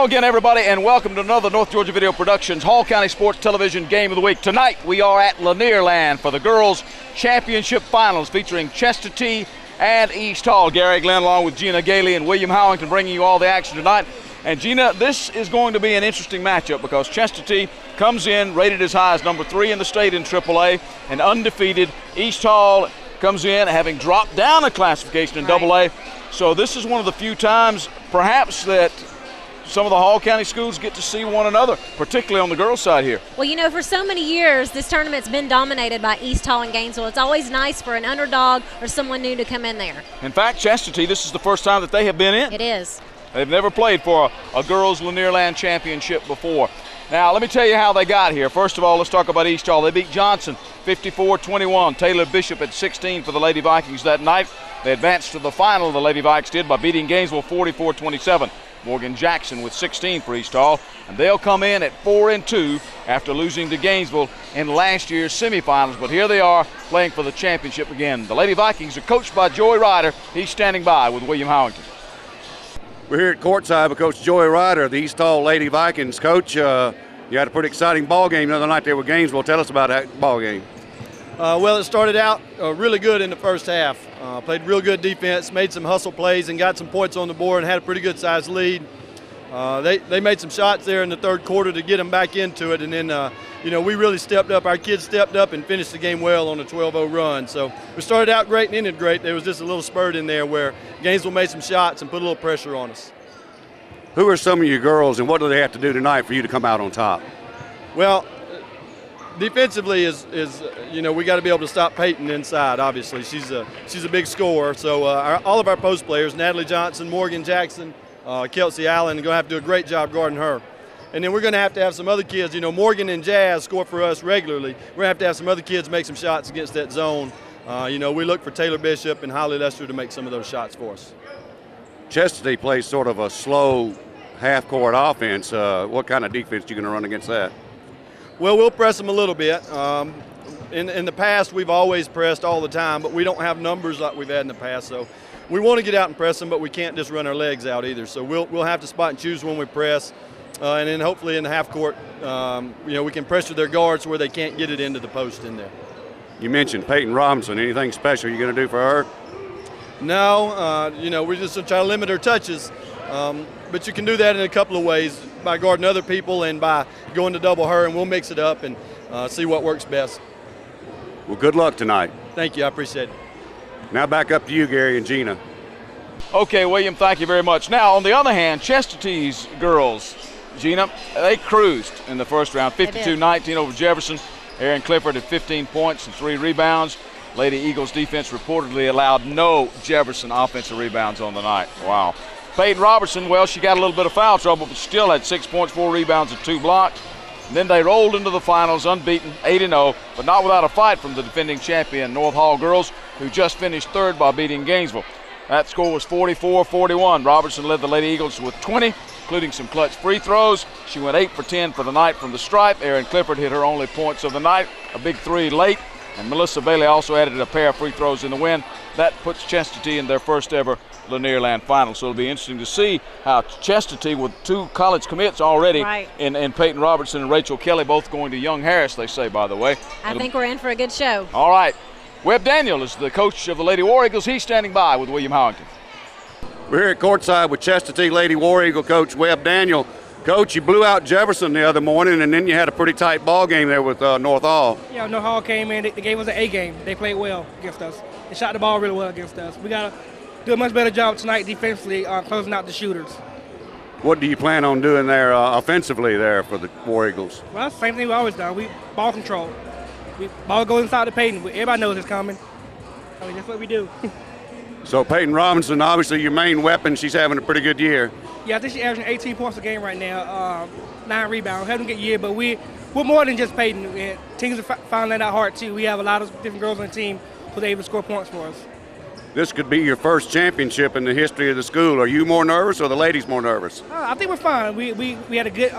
again, everybody, and welcome to another North Georgia Video Productions Hall County Sports Television Game of the Week. Tonight, we are at Lanierland for the Girls Championship Finals featuring Chestatee and East Hall. Gary Glenn along with Gina Gailey and William Howington bringing you all the action tonight. And Gina, this is going to be an interesting matchup because Chestatee comes in rated as high as number 3 in the state in AAA and undefeated. East Hall comes in having dropped down a classification in AA. So this is one of the few times perhaps that some of the Hall County schools get to see one another, particularly on the girls' side here. Well, you know, for so many years, this tournament's been dominated by East Hall and Gainesville. It's always nice for an underdog or someone new to come in there. In fact, Chestatee, this is the first time that they have been in. It is. They've never played for a girls' Lanierland championship before. Now, let me tell you how they got here. First of all, let's talk about East Hall. They beat Johnson 54-21. Taylor Bishop at 16 for the Lady Vikings that night. They advanced to the final, the Lady Vikes did, by beating Gainesville 44-27. Morgan Jackson with 16 for East Hall, and they'll come in at 4-2 after losing to Gainesville in last year's semifinals. But here they are playing for the championship again. The Lady Vikings are coached by Joey Ryder. He's standing by with William Howington. We're here at courtside with Coach Joey Ryder, the East Hall Lady Vikings. Coach, you had a pretty exciting ball game the other night there with Gainesville. Tell us about that ball game. Well, it started out really good in the first half. Played real good defense, made some hustle plays, and got some points on the board and had a pretty good sized lead. They made some shots there in the third quarter to get them back into it, and then you know, we really stepped up. Our kids stepped up and finished the game well on a 12-0 run. So we started out great and ended great. There was just a little spurt in there where Gainesville made some shots and put a little pressure on us. Who are some of your girls, and what do they have to do tonight for you to come out on top? Well, defensively is you know, we got to be able to stop Peyton inside. Obviously, she's a big scorer. So all of our post players, Natalie Johnson, Morgan Jackson, Kelsey Allen, are going to have to do a great job guarding her. And then we're going to have some other kids. You know, Morgan and Jazz score for us regularly. We're going to have some other kids make some shots against that zone. You know, we look for Taylor Bishop and Holly Lester to make some of those shots for us. Chestatee plays sort of a slow half-court offense. What kind of defense are you going to run against that? Well, we'll press them a little bit. In the past, we've always pressed all the time, but we don't have numbers like we've had in the past. So we want to get out and press them, but we can't just run our legs out either. So we'll have to spot and choose when we press. And then hopefully in the half court, you know, we can pressure their guards where they can't get it into the post in there. You mentioned Peyton Robinson. Anything special you're going to do for her? No, you know, we're just going to try to limit her touches. But you can do that in a couple of ways, by guarding other people and by going to double her, and we'll mix it up and see what works best. Well, good luck tonight. Thank you. I appreciate it. Now back up to you, Gary and Gina. Okay, William, thank you very much. Now, on the other hand, Chestatee's girls, Gina, they cruised in the first round, 52-19 over Jefferson. Erin Clifford had 15 points and 3 rebounds. Lady Eagles defense reportedly allowed no Jefferson offensive rebounds on the night. Wow. Peyton Robertson, well, she got a little bit of foul trouble, but still had 6 points, 4 rebounds, and 2 blocks. And then they rolled into the finals unbeaten, 8-0, but not without a fight from the defending champion North Hall girls, who just finished third by beating Gainesville. That score was 44-41. Robertson led the Lady Eagles with 20, including some clutch free throws. She went 8 for 10 for the night from the stripe. Erin Clifford hit her only points of the night, a big 3 late. And Melissa Bailey also added a pair of free throws in the win. That puts Chestatee in their first ever Lanierland final. So it'll be interesting to see how Chestatee, with 2 college commits already, in Peyton Robertson and Rachel Kelly, both going to Young Harris, they say, by the way. I think we're in for a good show. All right. Webb Daniel is the coach of the Lady War Eagles. He's standing by with William Howington. We're here at courtside with Chestatee Lady War Eagle coach Webb Daniel. Coach, you blew out Jefferson the other morning, and then you had a pretty tight ball game there with North Hall. Yeah, North Hall came in. They gave us an A game. They played well against us. They shot the ball really well against us. We got to do a much better job tonight defensively, closing out the shooters. What do you plan on doing there offensively there for the War Eagles? Well, same thing we always done. We ball control. Ball goes inside the paint. Everybody knows it's coming. I mean, that's what we do. So Peyton Robinson, obviously your main weapon. She's having a pretty good year. Yeah, I think she's averaging 18 points a game right now, 9 rebounds. Having a good year, but we're more than just Peyton. And teams are finding that out hard too. We have a lot of different girls on the team who are able to score points for us. This could be your first championship in the history of the school. Are you more nervous or the ladies more nervous? I think we're fine. We had a good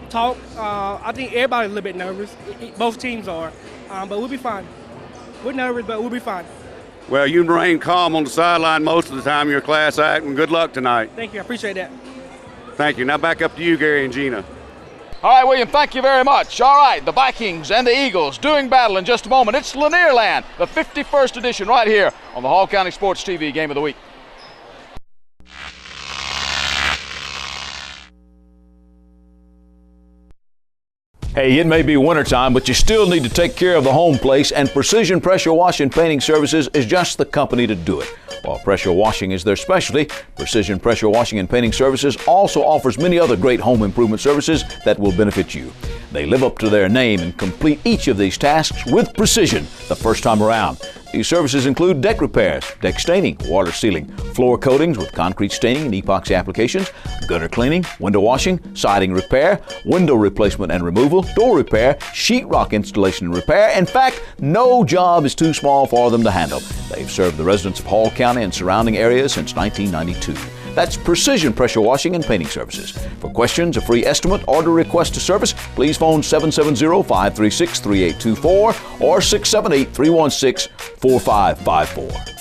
talk. I think everybody's a little bit nervous. Both teams are, but we'll be fine. We're nervous, but we'll be fine. Well, you remain calm on the sideline most of the time. You're a class act, and good luck tonight. Thank you. I appreciate that. Thank you. Now back up to you, Gary and Gina. All right, William, thank you very much. All right, the Vikings and the Eagles doing battle in just a moment. It's Lanierland, the 51st edition, right here on the Hall County Sports TV Game of the Week. Hey, it may be wintertime, but you still need to take care of the home place, and Precision Pressure Wash and Painting Services is just the company to do it. While pressure washing is their specialty, Precision Pressure Washing and Painting Services also offers many other great home improvement services that will benefit you. They live up to their name and complete each of these tasks with precision the first time around. These services include deck repairs, deck staining, water sealing, floor coatings with concrete staining and epoxy applications, gutter cleaning, window washing, siding repair, window replacement and removal, door repair, sheetrock installation and repair. In fact, no job is too small for them to handle. They've served the residents of Hall County and surrounding areas since 1992. That's Precision Pressure Washing and Painting Services. For questions, a free estimate, or to request a service, please phone 770-536-3824 or 678-316-4554.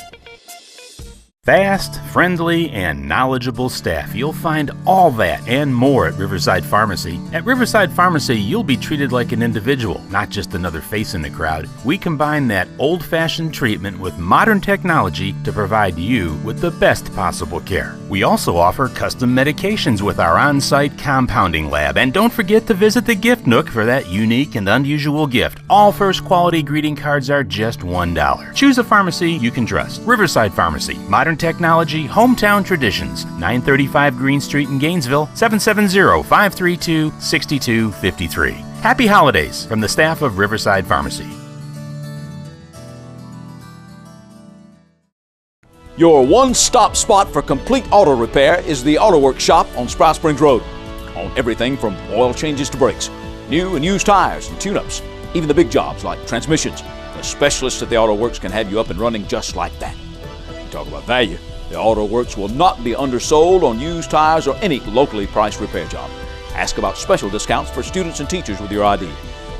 Fast, friendly, and knowledgeable staff. You'll find all that and more at Riverside Pharmacy. At Riverside Pharmacy, you'll be treated like an individual, not just another face in the crowd. We combine that old-fashioned treatment with modern technology to provide you with the best possible care. We also offer custom medications with our on-site compounding lab. And don't forget to visit the Gift Nook for that unique and unusual gift. All first-quality greeting cards are just $1. Choose a pharmacy you can trust. Riverside Pharmacy. Modern technology, hometown traditions. 935 Green Street in Gainesville, 770-532-6253. Happy holidays from the staff of Riverside Pharmacy. Your one-stop spot for complete auto repair is the Auto Works shop on Sprout Springs Road. On everything from oil changes to brakes, new and used tires and tune-ups, even the big jobs like transmissions. The specialists at the Auto Works can have you up and running just like that. Talk about value. The Auto Works will not be undersold on used tires or any locally priced repair job. Ask about special discounts for students and teachers with your ID.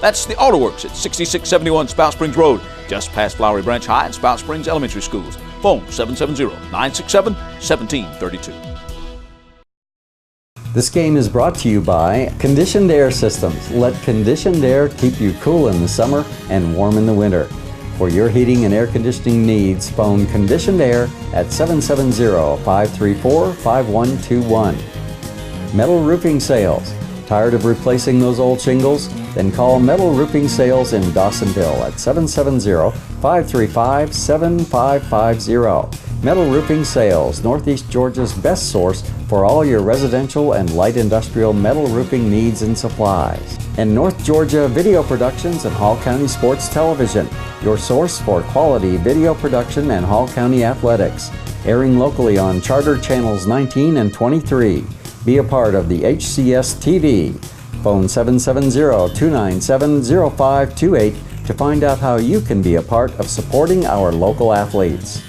That's the Auto Works at 6671 Spout Springs Road, just past Flowery Branch High and Spout Springs Elementary Schools. Phone 770-967-1732. This game is brought to you by Conditioned Air Systems. Let conditioned air keep you cool in the summer and warm in the winter. For your heating and air conditioning needs, phone Conditioned Air at 770-534-5121. Metal Roofing Sales. Tired of replacing those old shingles? Then call Metal Roofing Sales in Dawsonville at 770-535-7550. Metal Roofing Sales, Northeast Georgia's best source for all your residential and light industrial metal roofing needs and supplies. And North Georgia Video Productions and Hall County Sports Television, your source for quality video production and Hall County athletics. Airing locally on Charter Channels 19 and 23. Be a part of the HCS TV. Phone 770-297-0528 to find out how you can be a part of supporting our local athletes.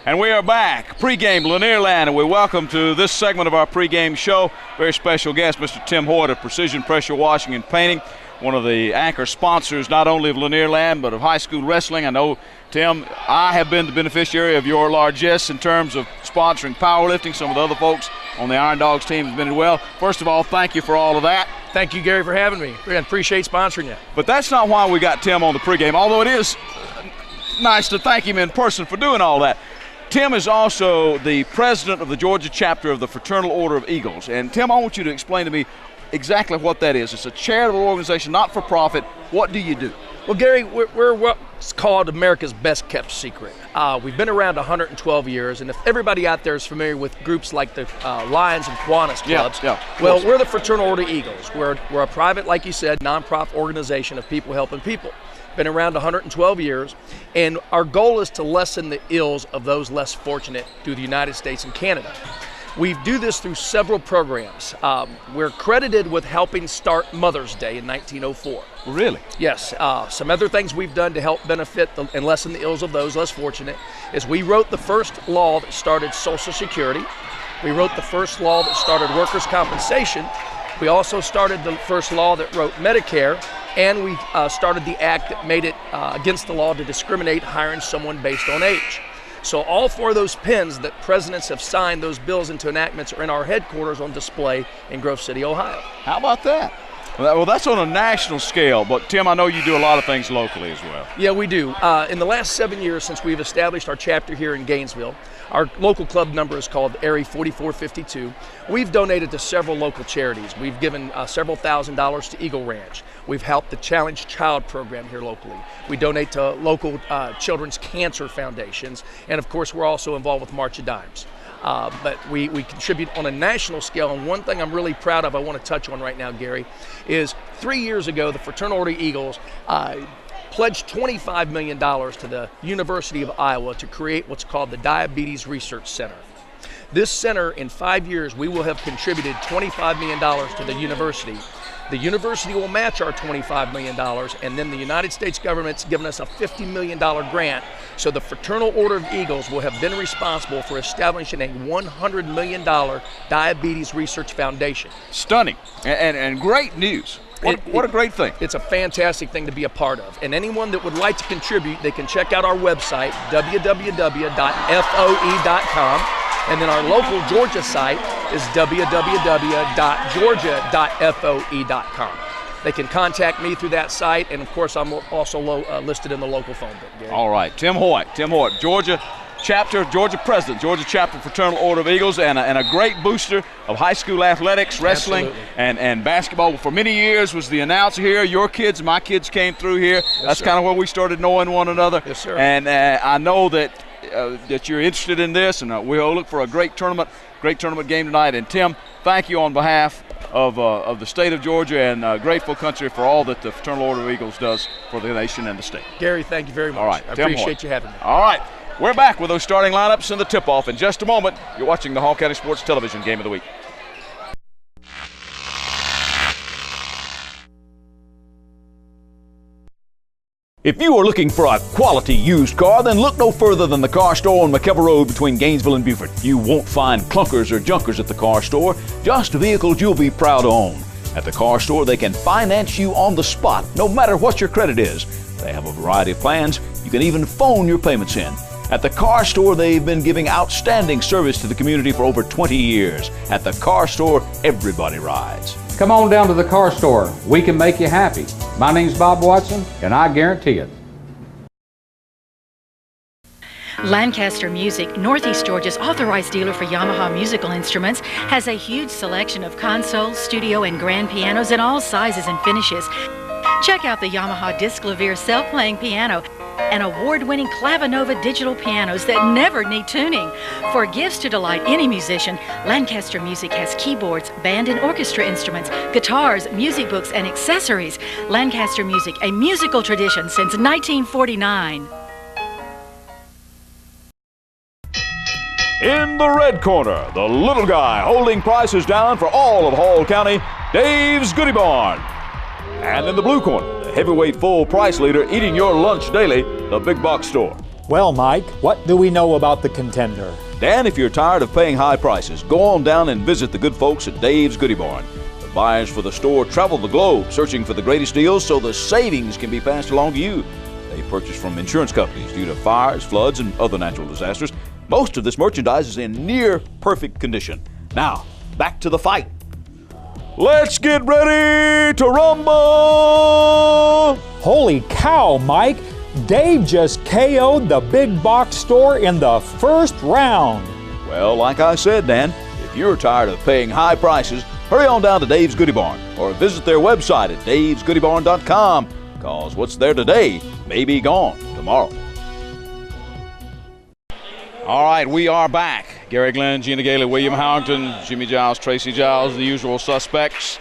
And we are back, pregame Lanierland, and we welcome to this segment of our pregame show very special guest, Mr. Tim Hoyt of Precision Pressure Washing and Painting, one of the anchor sponsors not only of Lanierland but of high school wrestling. I know, Tim, I have been the beneficiary of your largesse in terms of sponsoring powerlifting. Some of the other folks on the Iron Dogs team have been as well. First of all, thank you for all of that. Thank you, Gary, for having me. I appreciate sponsoring you. But that's not why we got Tim on the pregame, although it is nice to thank him in person for doing all that. Tim is also the president of the Georgia chapter of the Fraternal Order of Eagles. And Tim, I want you to explain to me exactly what that is. It's a charitable organization, not for profit. What do you do? Well, Gary, we're what's called America's best kept secret. We've been around 112 years, and if everybody out there is familiar with groups like the Lions and Kiwanis clubs, well, we're the Fraternal Order of Eagles. We're a private, like you said, nonprofit organization of people helping people. Been around 112 years, and our goal is to lessen the ills of those less fortunate through the United States and Canada. We do this through several programs. We're credited with helping start Mother's Day in 1904. Really? Yes. Some other things we've done to help benefit and lessen the ills of those less fortunate is we wrote the first law that started Social Security. We wrote the first law that started workers' compensation. We also started the first law that wrote Medicare, and we started the act that made it against the law to discriminate hiring someone based on age. So all 4 of those pins that presidents have signed those bills into enactments are in our headquarters on display in Grove City, Ohio. How about that? Well, that's on a national scale, but Tim, I know you do a lot of things locally as well. Yeah, we do. In the last 7 years since we've established our chapter here in Gainesville, our local club number is called Area 4452. We've donated to several local charities. We've given several $1,000s to Eagle Ranch. We've helped the Challenge Child program here locally. We donate to local children's cancer foundations, and of course we're also involved with March of Dimes. But we contribute on a national scale, and one thing I'm really proud of I want to touch on right now, Gary, is 3 years ago the Fraternal Order Eagles pledged $25 million to the University of Iowa to create what's called the Diabetes Research Center. This center, in 5 years, we will have contributed $25 million to the university. The university will match our $25 million, and then the United States government's given us a $50 million grant. So the Fraternal Order of Eagles will have been responsible for establishing a $100 million diabetes research foundation. Stunning and great news. What a great thing. It's a fantastic thing to be a part of. And anyone that would like to contribute, they can check out our website, www.foe.com. And then our local Georgia site is www.georgia.foe.com. They can contact me through that site, and of course I'm also listed in the local phone book, Gary. All right, Tim Hoyt, Georgia chapter, Georgia president, Georgia chapter Fraternal Order of Eagles, and a great booster of high school athletics, wrestling, and basketball. For many years was the announcer here. Your kids, my kids came through here. That's kind of where we started knowing one another. Yes, sir. And I know that you're interested in this, and we'll look for a great tournament game tonight. And Tim, thank you on behalf of the state of Georgia and grateful country for all that the Fraternal Order of Eagles does for the nation and the state. Gary, thank you very much. All right, I appreciate you having me. All right, we're back with those starting lineups and the tip-off in just a moment. You're watching the Hall County Sports Television Game of the Week. If you are looking for a quality used car, then look no further than the car store on McKelvey Road between Gainesville and Beaufort. You won't find clunkers or junkers at the car store, just vehicles you'll be proud to own. At the car store, they can finance you on the spot, no matter what your credit is. They have a variety of plans. You can even phone your payments in. At the car store, they've been giving outstanding service to the community for over 20 years. At the car store, everybody rides. Come on down to the car store. We can make you happy. My name's Bob Watson, and I guarantee it. Lancaster Music, Northeast Georgia's authorized dealer for Yamaha musical instruments, has a huge selection of consoles, studio, and grand pianos in all sizes and finishes. Check out the Yamaha Disclavier self-playing piano and award-winning Clavinova digital pianos that never need tuning. For gifts to delight any musician, Lancaster Music has keyboards, band and orchestra instruments, guitars, music books, and accessories. Lancaster Music, a musical tradition since 1949. In the red corner, the little guy holding prices down for all of Hall County, Dave's Goodie Barn. And in the blue corner, the heavyweight full price leader eating your lunch daily, the big box store. Well, Mike, what do we know about the contender? Dan, if you're tired of paying high prices, go on down and visit the good folks at Dave's Goodie Barn. The buyers for the store travel the globe searching for the greatest deals so the savings can be passed along to you. They purchase from insurance companies due to fires, floods, and other natural disasters. Most of this merchandise is in near perfect condition. Now, back to the fight. Let's get ready to rumble! Holy cow, Mike! Dave just KO'd the big box store in the first round. Well, like I said, Dan, if you're tired of paying high prices, hurry on down to Dave's Goodie Barn or visit their website at davesgoodiebarn.com, because what's there today may be gone tomorrow. All right, we are back. Gary Glenn, Gina Gailey, William Harrington, Jimmy Giles, Tracy Giles, the usual suspects.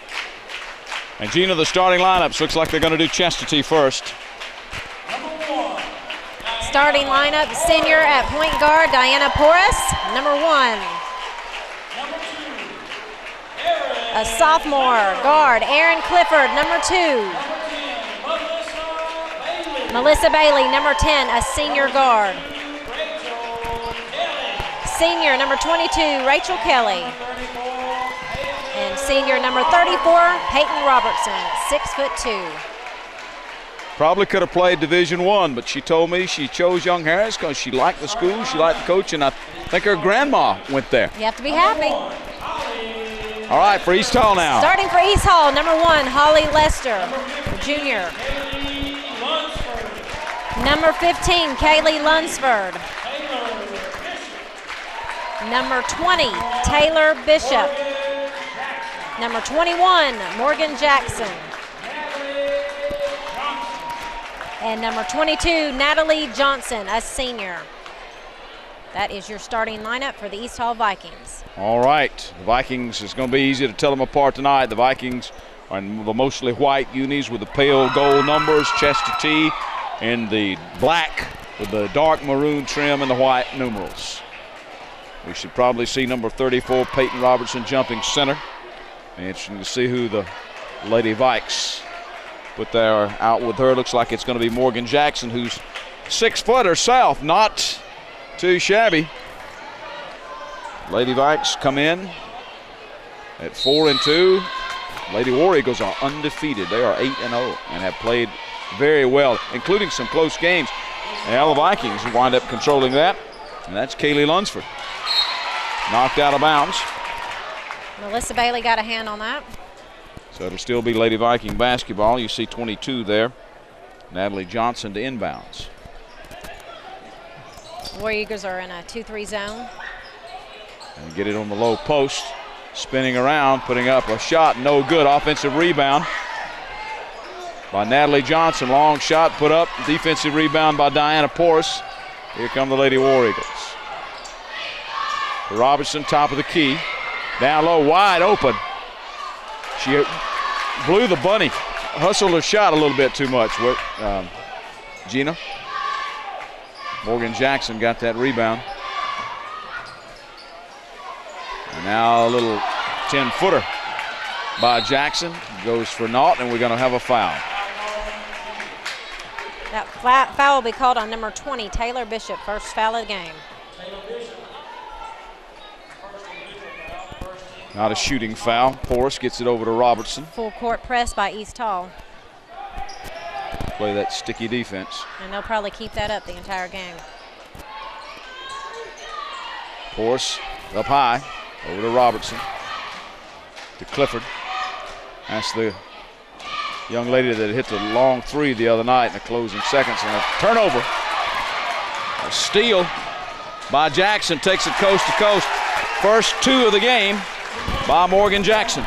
And Gina, the starting lineups looks like they're going to do Chestatee first. Starting lineup, senior at point guard, Diana Porras, number 1. A sophomore guard, Aaron Clifford, number 2. Melissa Bailey, number 10, a senior guard. Senior number 22, Rachel Kelly. And senior number 34, Peyton Robertson, 6'2". Probably could have played Division I, but she told me she chose Young Harris because she liked the school, she liked the coach, and I think her grandma went there. You have to be happy. All right, for East Hall now. Starting for East Hall, number 1, Holly Lester, junior. Number 15, Kaylee Lunsford. Number 20, Taylor Bishop. Number 21, Morgan Jackson. And number 22, Natalie Johnson, a senior. That is your starting lineup for the East Hall Vikings. All right, the Vikings, it's going to be easy to tell them apart tonight. The Vikings are in the mostly white unis with the pale gold numbers, chest to tee, and the black with the dark maroon trim and the white numerals. We should probably see number 34, Peyton Robertson, jumping center. Interesting to see who the Lady Vikes put there out with her. Looks like it's going to be Morgan Jackson, who's 6 foot herself, not too shabby. Lady Vikes come in at 4-2. Lady War Eagles are undefeated. They are 8-0 and have played very well, including some close games. Now the Vikings wind up controlling that, and that's Kaylee Lunsford. Knocked out of bounds. Melissa Bailey got a hand on that. So it'll still be Lady Viking basketball. You see 22 there. Natalie Johnson to inbounds. War Eagles are in a 2-3 zone. And get it on the low post. Spinning around, putting up a shot, no good. Offensive rebound by Natalie Johnson. Long shot put up. Defensive rebound by Diana Porras. Here come the Lady War Eagles. Robertson, top of the key. Down low, wide open. She blew the bunny, hustled her shot a little bit too much. Gina. Morgan Jackson got that rebound. And now a little 10-footer by Jackson. Goes for naught, and we're going to have a foul. That foul will be called on number 20, Taylor Bishop, first foul of the game. Not a shooting foul. Porras gets it over to Robertson. Full court press by East Hall. Play that sticky defense. And they'll probably keep that up the entire game. Porras up high, over to Robertson. To Clifford. That's the young lady that hit the long 3 the other night in the closing seconds. And a turnover. A steal by Jackson, takes it coast to coast. First 2 of the game by Morgan Jackson.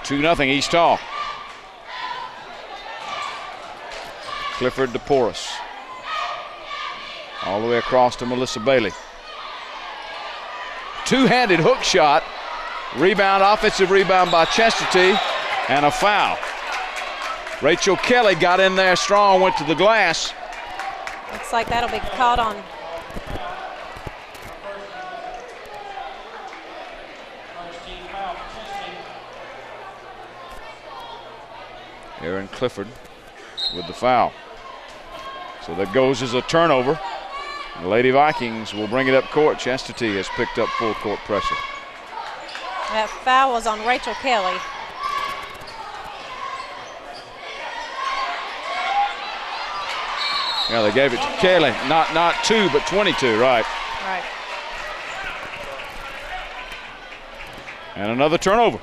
2-0 East Hall. Clifford to Porras. All the way across to Melissa Bailey. Two-handed hook shot. Rebound, offensive rebound by Chestatee, and a foul. Rachel Kelly got in there strong, went to the glass. Looks like that'll be called on. Aaron Clifford with the foul. So that goes as a turnover. The Lady Vikings will bring it up court. Chestatee has picked up full court pressure. That foul was on Rachel Kelly. Yeah, they gave it to Kelly. Not 2, but 22, right. Right. And another turnover.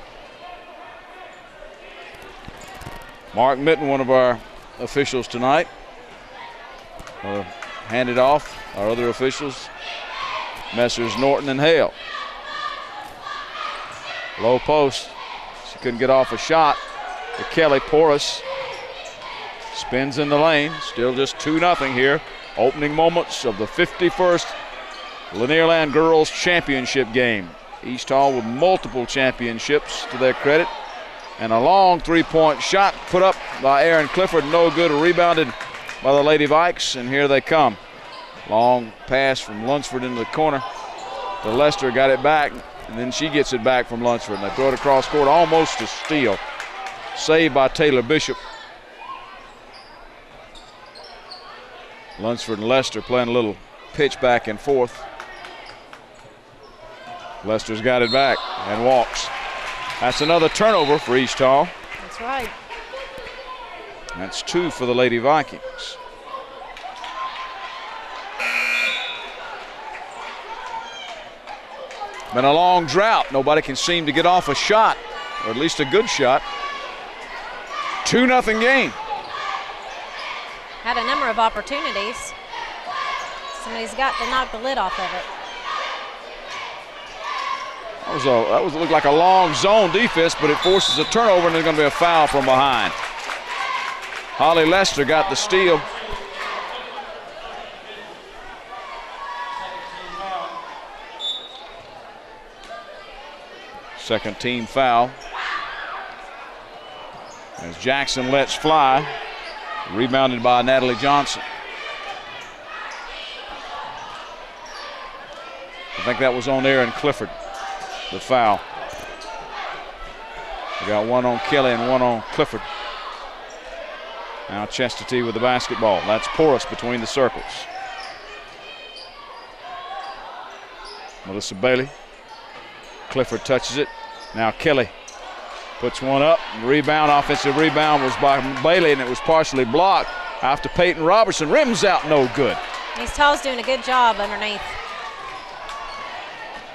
Mark Mitten, one of our officials tonight, handed off our other officials, Messrs. Norton and Hale. Low post. She couldn't get off a shot. To Kelly. Porras spins in the lane. Still just 2-0 here. Opening moments of the 51st Lanierland Girls Championship game. East Hall with multiple championships to their credit. And a long 3-point shot put up by Aaron Clifford. No good. Rebounded by the Lady Vikes. And here they come. Long pass from Lunsford into the corner. To Lester, got it back. And then she gets it back from Lunsford. And they throw it across court almost a steal. Saved by Taylor Bishop. Lunsford and Lester playing a little pitch back and forth. Lester's got it back and walks. That's another turnover for East Hall. That's right. That's 2 for the Lady Vikings. Been a long drought. Nobody can seem to get off a shot, or at least a good shot. 2-0 game. Had a number of opportunities. Somebody's got to knock the lid off of it. That looked like a long zone defense, but it forces a turnover, and there's going to be a foul from behind. Holly Lester got the steal. Second team foul. As Jackson lets fly. Rebounded by Natalie Johnson. I think that was on Aaron Clifford, the foul. We got one on Kelly and one on Clifford. Now Chestatee with the basketball. That's porous between the circles. Melissa Bailey. Clifford touches it. Now Kelly puts one up. Rebound, offensive rebound was by Bailey, and it was partially blocked after Peyton Robertson. Rims out, no good. East Hall's doing a good job underneath.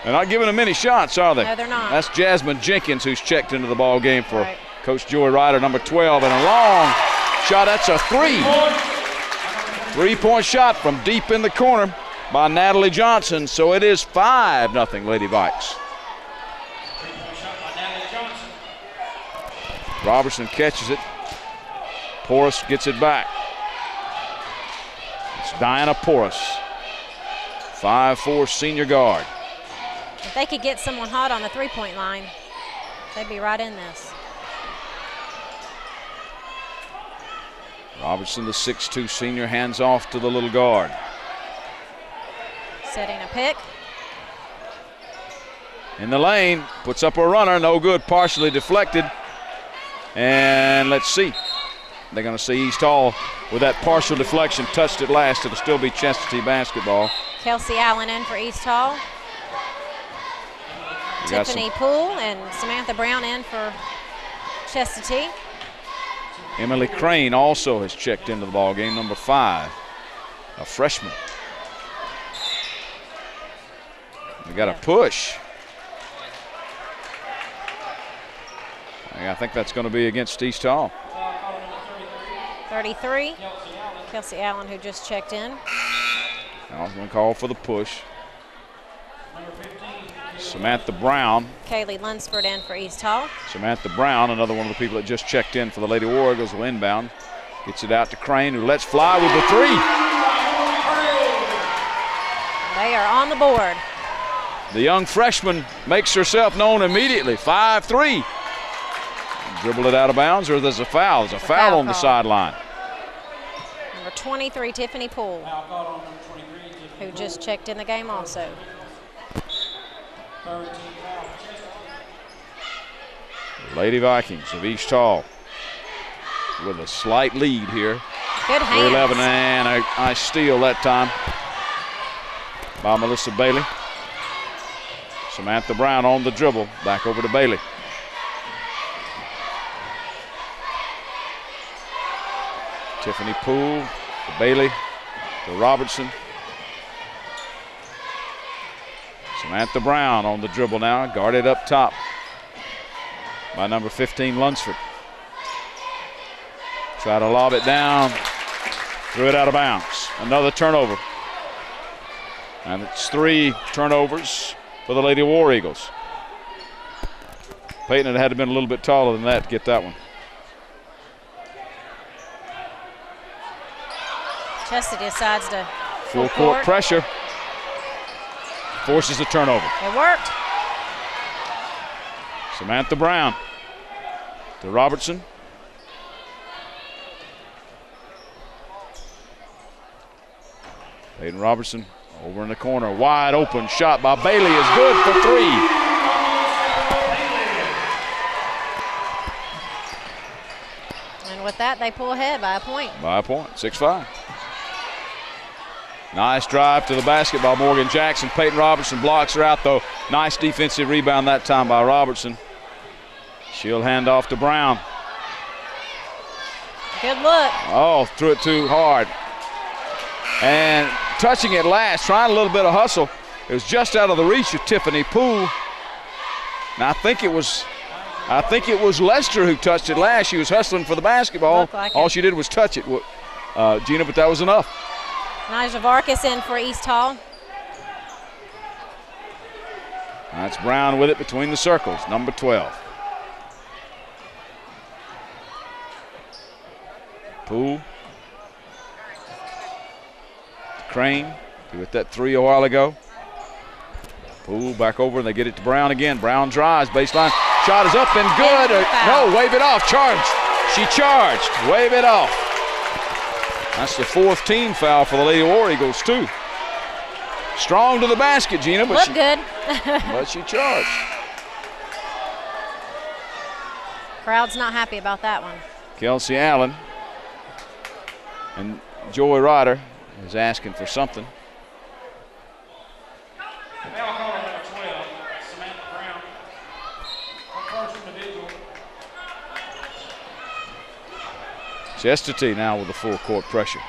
They're not giving them many shots, are they? No, they're not. That's Jasmine Jenkins who's checked into the ball game for Coach Joey Ryder, number 12, and a long shot. That's a 3-point shot from deep in the corner by Natalie Johnson. So it is 5-0 Lady Vikes. Robertson catches it. Porras gets it back. It's Diana Porras, 5'4" senior guard. If they could get someone hot on the three-point line, they'd be right in this. Robertson, the 6'2" senior, hands off to the little guard. Setting a pick. In the lane, puts up a runner, no good, partially deflected. And let's see. They're going to see East Hall with that partial deflection, touched it last. It'll still be Chestatee basketball. Kelsey Allen in for East Hall. Tiffany Poole and Samantha Brown in for Chestatee. Emily Crane also has checked into the ball game, number 5, a freshman. We got a push. I think that's going to be against East Hall. 33, Kelsey Allen, who just checked in. I was going to call for the push. Samantha Brown. Kaylee Lunsford in for East Hall. Samantha Brown, another one of the people that just checked in for the Lady War Eagles, will inbound. Gets it out to Crane, who lets fly with the 3. They are on the board. The young freshman makes herself known immediately. 5'3". Dribble it out of bounds, or there's a foul. There's a foul on the sideline. Number 23, Tiffany Poole, who just checked in the game also. Lady Vikings of East Hall with a slight lead here. Good hands. 3-11, and I steal that time by Melissa Bailey. Samantha Brown on the dribble, back over to Bailey. Tiffany Poole to Bailey to Robertson. Samantha Brown on the dribble now, guarded up top by number 15, Lunsford. Try to lob it down, threw it out of bounds. Another turnover. And it's 3 turnovers for the Lady War Eagles. Peyton had to been a little bit taller than that to get that one. Chestatee decides to full court pressure. Forces a turnover. It worked. Samantha Brown to Robertson. Peyton Robertson over in the corner. Wide open shot by Bailey is good for 3. And with that, they pull ahead by a point. By a point, 6-5. Nice drive to the basket by Morgan Jackson. Peyton Robertson blocks her out, though. Nice defensive rebound that time by Robertson. She'll hand off to Brown. Good look. Oh, threw it too hard. And touching it last, trying a little bit of hustle. It was just out of the reach of Tiffany Poole. Now I think it was Lester who touched it last. She was hustling for the basketball. Like all she did was touch it, Gina, but that was enough. Nyjah Vargas in for East Hall. That's Brown with it between the circles, number 12. Poole. Crane, he hit that three a while ago. Poole back over, and they get it to Brown again. Brown drives, baseline. Shot is up and good. No, wave it off. Charged. She charged. Wave it off. That's the 4th team foul for the Lady War Eagles, too. Strong to the basket, Gina. But Look good. But she charged. Crowd's not happy about that one. Kelsey Allen and Joy Ryder is asking for something. Chestatee now with the full court pressure.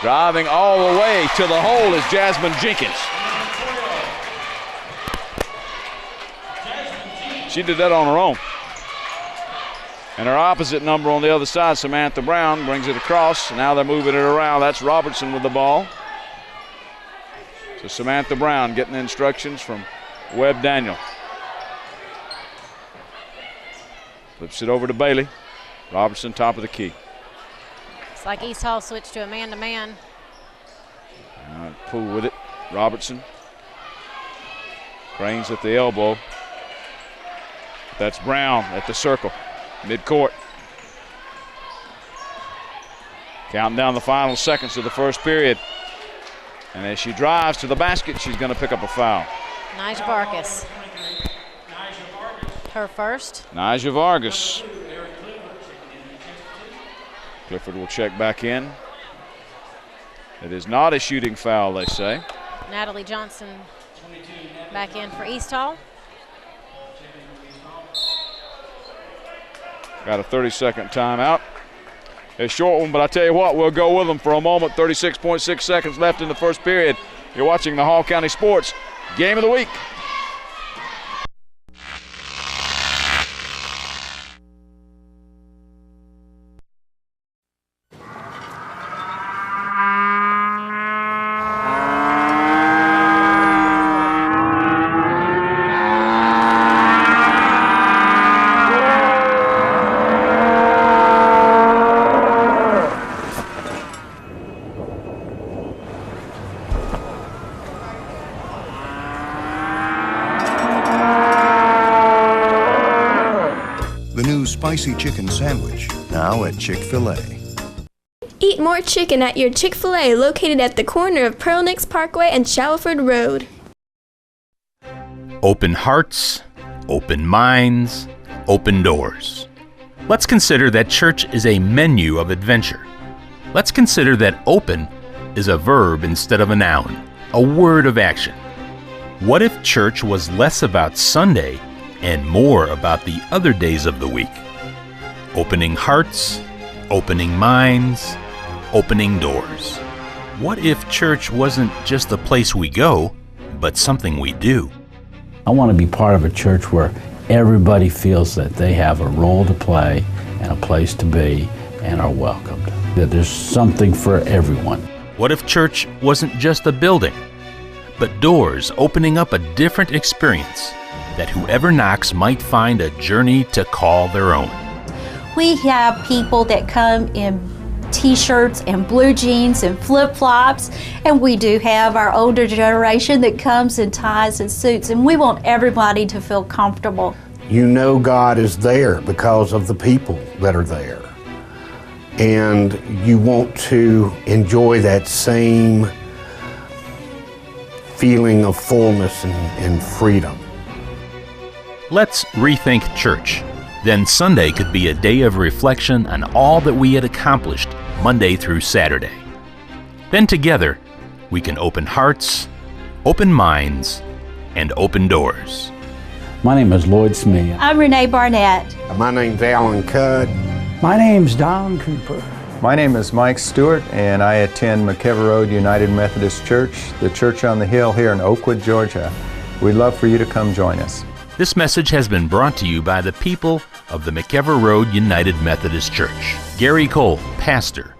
Driving all the way to the hole is Jasmine Jenkins. She did that on her own. And her opposite number on the other side, Samantha Brown, brings it across. Now they're moving it around. That's Robertson with the ball. So Samantha Brown getting instructions from Webb Daniel. Flips it over to Bailey. Robertson top of the key. It's like East Hall switched to a man-to-man. Poole with it. Robertson. Cranes at the elbow. That's Brown at the circle. Midcourt. Counting down the final seconds of the first period. And as she drives to the basket, she's going to pick up a foul. Nyjah Vargas. Her first. Nyjah Vargas. Clifford will check back in. It is not a shooting foul, they say. Natalie Johnson back in for East Hall. Got a 30-second timeout. A short one, but I tell you what, we'll go with them for a moment. 36.6 seconds left in the first period. You're watching the Hall County Sports Game of the Week. Spicy chicken sandwich, now at Chick-fil-A. Eat more chicken at your Chick-fil-A, located at the corner of Pearl Nicks Parkway and Shallowford Road. Open hearts, open minds, open doors. Let's consider that church is a menu of adventure. Let's consider that open is a verb instead of a noun, a word of action. What if church was less about Sunday and more about the other days of the week? Opening hearts, opening minds, opening doors. What if church wasn't just a place we go, but something we do? I want to be part of a church where everybody feels that they have a role to play and a place to be and are welcomed. That there's something for everyone. What if church wasn't just a building, but doors opening up a different experience that whoever knocks might find a journey to call their own? We have people that come in t-shirts and blue jeans and flip-flops, and we do have our older generation that comes in ties and suits, and we want everybody to feel comfortable. You know God is there because of the people that are there, and you want to enjoy that same feeling of fullness and freedom. Let's rethink church. Then Sunday could be a day of reflection on all that we had accomplished Monday through Saturday. Then together, we can open hearts, open minds, and open doors. My name is Lloyd Smith. I'm Renee Barnett. My name's Alan Cudd. My name's Don Cooper. My name is Mike Stewart, and I attend McKever Road United Methodist Church, the church on the hill here in Oakwood, Georgia. We'd love for you to come join us. This message has been brought to you by the people of the McKever Road United Methodist Church. Gary Cole, pastor.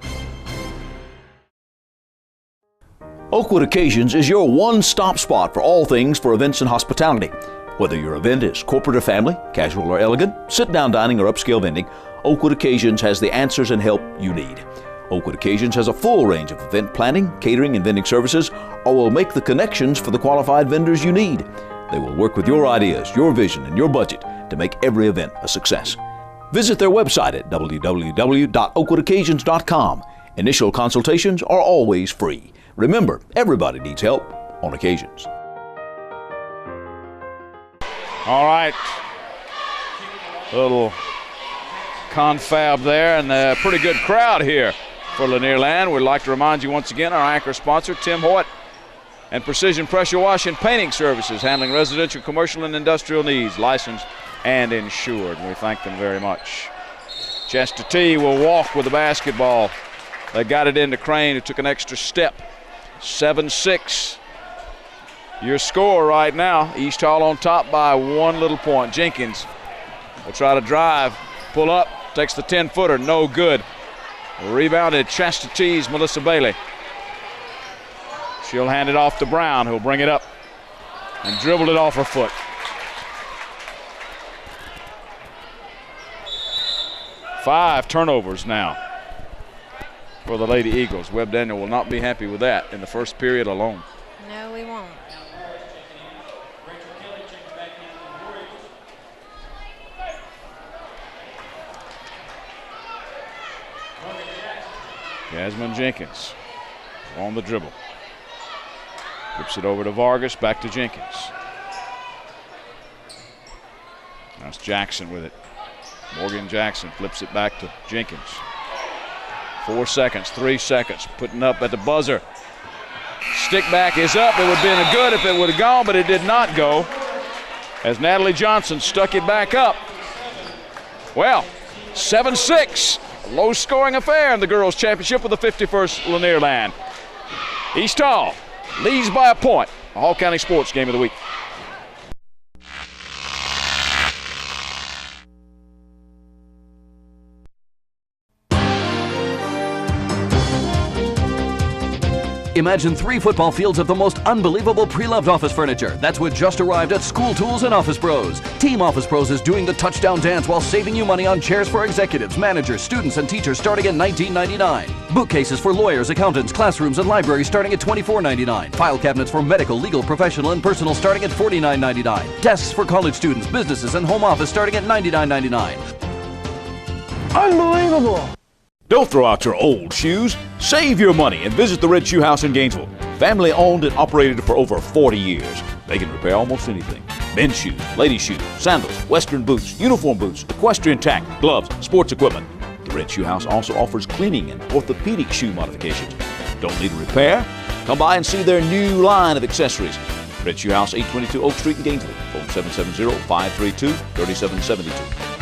Oakwood Occasions is your one-stop spot for all things for events and hospitality. Whether your event is corporate or family, casual or elegant, sit-down dining or upscale vending, Oakwood Occasions has the answers and help you need. Oakwood Occasions has a full range of event planning, catering, and vending services, or will make the connections for the qualified vendors you need. They will work with your ideas, your vision, and your budget to make every event a success. Visit their website at www.oakwoodoccasions.com. Initial consultations are always free. Remember, everybody needs help on occasions. All right. Little confab there, and a pretty good crowd here for Lanierland. We'd like to remind you once again, our anchor sponsor, Tim Hoyt and Precision Pressure Wash and Painting Services, handling residential, commercial, and industrial needs, licensed and insured. We thank them very much. Chester T will walk with the basketball. They got it into Crane, who took an extra step. 7-6. Your score right now. East Hall on top by 1 little point. Jenkins will try to drive, pull up, takes the 10-footer, no good. Rebounded Chester T's Melissa Bailey. She'll hand it off to Brown, who'll bring it up and dribbled it off her foot. Five turnovers now for the Lady Eagles. Webb Daniel will not be happy with that in the first period alone. No, we won't. Jasmine Jenkins on the dribble. Flips it over to Vargas, back to Jenkins. That's Jackson with it. Morgan Jackson flips it back to Jenkins. 4 seconds, 3 seconds, putting up at the buzzer. Stick back is up. It would have been a good if it would have gone, but it did not go, as Natalie Johnson stuck it back up. Well, 7-6, a low-scoring affair in the girls' championship with the 51st Lanierland. East Hall leads by a point. A Hall County Sports Game of the Week. Imagine 3 football fields of the most unbelievable pre-loved office furniture. That's what just arrived at School Tools and Office Pros. Team Office Pros is doing the touchdown dance while saving you money on chairs for executives, managers, students, and teachers starting at $19.99. Bookcases for lawyers, accountants, classrooms, and libraries starting at $24.99. File cabinets for medical, legal, professional, and personal starting at $49.99. Desks for college students, businesses, and home office starting at $99.99. Unbelievable! Don't throw out your old shoes. Save your money and visit the Red Shoe House in Gainesville. Family owned and operated for over 40 years. They can repair almost anything. Men's shoes, ladies' shoes, sandals, western boots, uniform boots, equestrian tack, gloves, sports equipment. The Red Shoe House also offers cleaning and orthopedic shoe modifications. Don't need a repair? Come by and see their new line of accessories. Red Shoe House, 822 Oak Street in Gainesville. Phone 770-532-3772.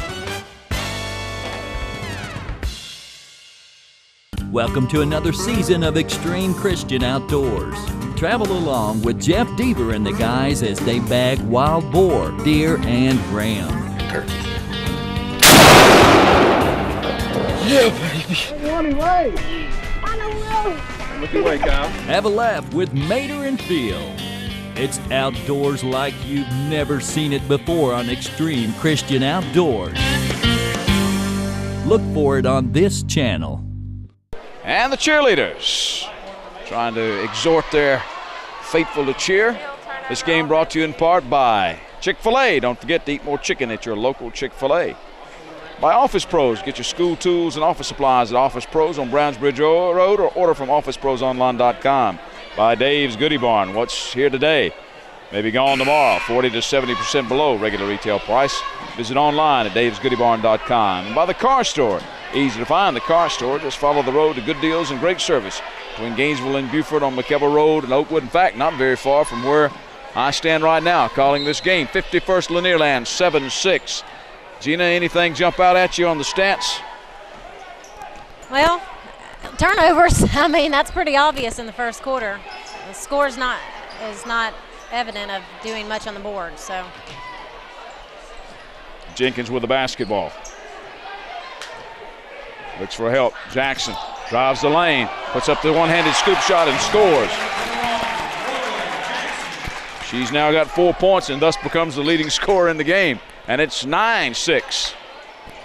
Welcome to another season of Extreme Christian Outdoors. Travel along with Jeff Deaver and the guys as they bag wild boar, deer, and ram. Yeah, baby. Look away, Kyle. Have a laugh with Mater and Phil. It's outdoors like you've never seen it before on Extreme Christian Outdoors. Look for it on this channel. And the cheerleaders trying to exhort their faithful to cheer. This game brought to you in part by Chick-fil-A. Don't forget to eat more chicken at your local Chick-fil-A. By Office Pros. Get your school tools and office supplies at Office Pros on Brownsbridge Road or order from officeprosonline.com. By Dave's Goodie Barn. What's here today may be gone tomorrow. 40 to 70% below regular retail price. Visit online at davesgoodiebarn.com. And by the Car Store. Easy to find the Car Store. Just follow the road to good deals and great service between Gainesville and Beaufort on McKever Road and Oakwood. In fact, not very far from where I stand right now calling this game. 51st Lanierland 7-6. Gina, anything jump out at you on the stats? Well, turnovers, I mean, that's pretty obvious in the first quarter. The score is not evident of doing much on the board, so. Jenkins with the basketball. Looks for help. Jackson drives the lane, puts up the one-handed scoop shot and scores. She's now got 4 points and thus becomes the leading scorer in the game. And it's 9-6.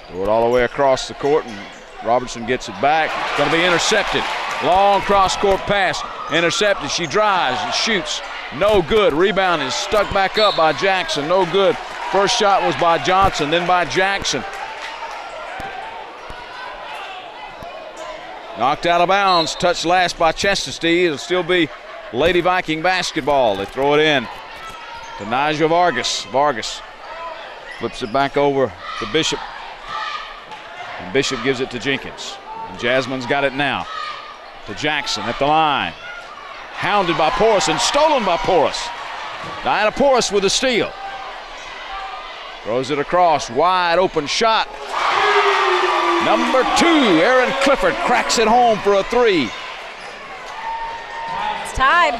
Throw it all the way across the court and Robertson gets it back. It's going to be intercepted. Long cross-court pass. Intercepted. She drives and shoots. No good. Rebound is stuck back up by Jackson. No good. First shot was by Johnson, then by Jackson. Knocked out of bounds. Touched last by Chestatee. It'll still be Lady Viking basketball. They throw it in to Naja Vargas. Vargas flips it back over to Bishop. And Bishop gives it to Jenkins. And Jasmine's got it now to Jackson at the line. Hounded by Porras and stolen by Porras. Diana Porras with a steal. Throws it across, wide open shot. Number 2, Erin Clifford cracks it home for a 3. It's tied.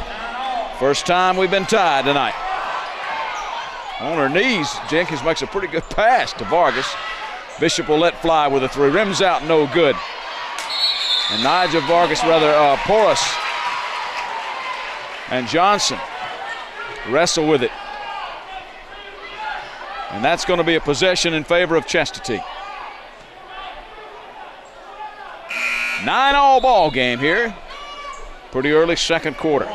First time we've been tied tonight. On her knees, Jenkins makes a pretty good pass to Vargas. Bishop will let fly with a 3. Rims out, no good. And Porras and Johnson wrestle with it. And that's going to be a possession in favor of Chestatee. 9-all ball game here. Pretty early second quarter.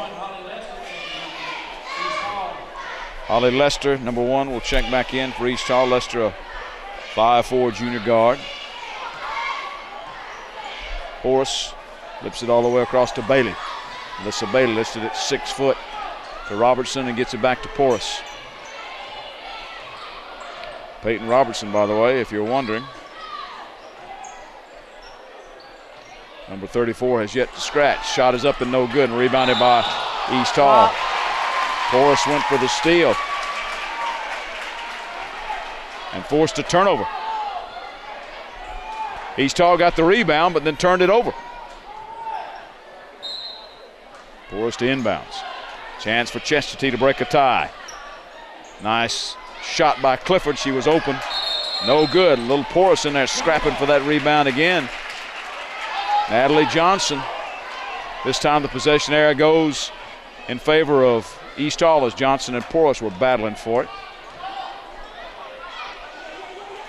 Holly Lester, number 1, will check back in for East Hall. Lester, a 5'4" junior guard. Porras flips it all the way across to Bailey. Alyssa Bailey listed at 6 foot to Robertson and gets it back to Porras. Peyton Robertson, by the way, if you're wondering. Number 34 has yet to scratch. Shot is up and no good and rebounded by East Hall. Porras went for the steal and forced a turnover. East Hall got the rebound but then turned it over. Porras to inbounds. Chance for Chestatee to break a tie. Nice shot by Clifford. She was open. No good. Little Porras in there scrapping for that rebound again. Natalie Johnson. This time the possession area goes in favor of East Hall as Johnson and Porras were battling for it.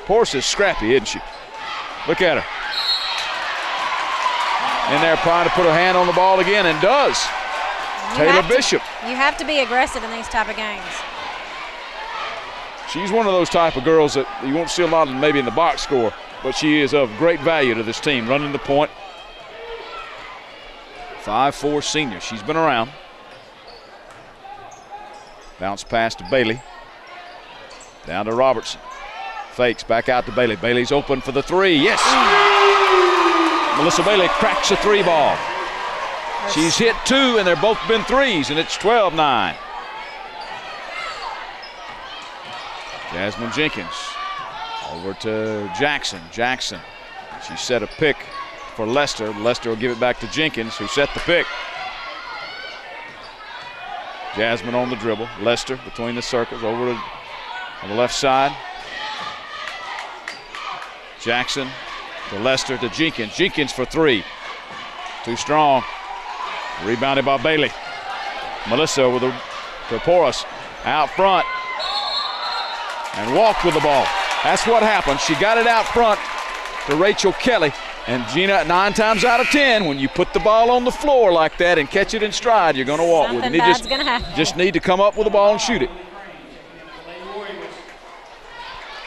Porras is scrappy, isn't she? Look at her. In there trying to put her hand on the ball again and does. Taylor Bishop. You have to be aggressive in these type of games. She's one of those type of girls that you won't see a lot of maybe in the box score, but she is of great value to this team, running the point. 5'4" senior. She's been around. Bounce pass to Bailey. Down to Robertson. Fakes back out to Bailey. Bailey's open for the 3. Yes! Melissa Bailey cracks a 3 ball. She's hit 2 and they're both been 3s and it's 12-9. Jasmine Jenkins over to Jackson. Jackson, she set a pick for Lester. Lester will give it back to Jenkins, who set the pick. Jasmine on the dribble. Lester between the circles over to on the left side. Jackson to Lester to Jenkins. Jenkins for 3. Too strong. Rebounded by Bailey. Melissa with to Porras out front and walked with the ball. That's what happened. She got it out front to Rachel Kelly. And Gina, 9 times out of 10, when you put the ball on the floor like that and catch it in stride, you're going to walk with it. You just need to come up with the ball and shoot it.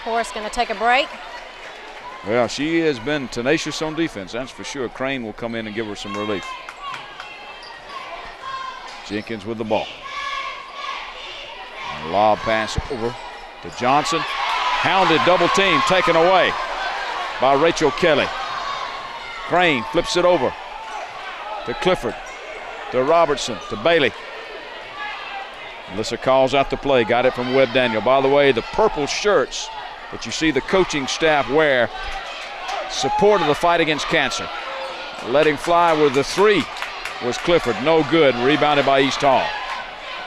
Porras going to take a break. Well, she has been tenacious on defense, that's for sure. Crane will come in and give her some relief. Jenkins with the ball. And a lob pass over to Johnson. Hounded, double team, taken away by Rachel Kelly. Crane flips it over to Clifford, to Robertson, to Bailey. Melissa calls out the play, got it from Webb Daniel. By the way, the purple shirts that you see the coaching staff wear, support of the fight against cancer. Letting fly with the 3 was Clifford, no good, rebounded by East Hall.